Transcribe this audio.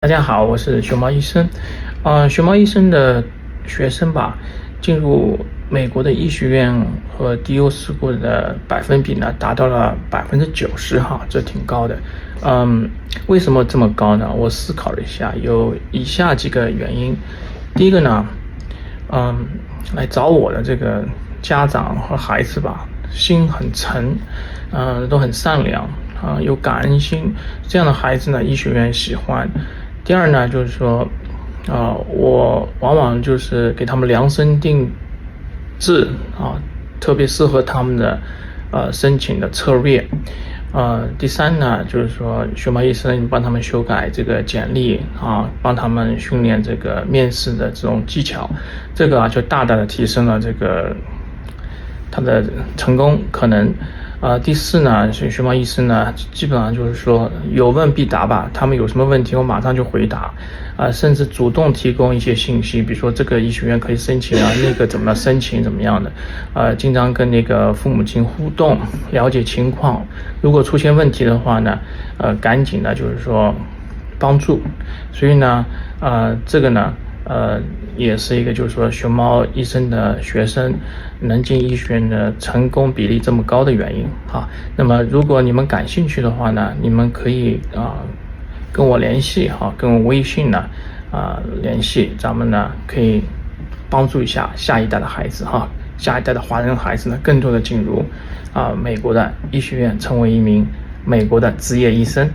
大家好，我是熊猫医生。熊猫医生的学生吧，进入美国的医学院和 DO 事故的百分比呢，达到了90%哈，这挺高的。为什么这么高呢？我思考了一下，有以下几个原因。第一个呢，来找我的这个家长和孩子吧，心很诚，都很善良有感恩心，这样的孩子呢，医学院喜欢。第二呢，就是说，我往往就是给他们量身定制特别适合他们的申请的策略。第三呢，就是说熊猫医生帮他们修改这个简历帮他们训练这个面试的这种技巧，这个就大大的提升了这个他的成功可能。第四呢，熊猫医生呢，基本上就是说有问必答吧，他们有什么问题我马上就回答，甚至主动提供一些信息，比如说这个医学院可以申请那个怎么申请怎么样的，经常跟那个父母亲互动，了解情况，如果出现问题的话呢，赶紧的就是说帮助，所以呢，这个呢。也是一个就是说熊猫医生的学生能进医学院的成功比例这么高的原因那么如果你们感兴趣的话呢，你们可以跟我联系跟我微信呢联系，咱们呢可以帮助一下下一代的孩子下一代的华人孩子呢更多的进入美国的医学院，成为一名美国的职业医生。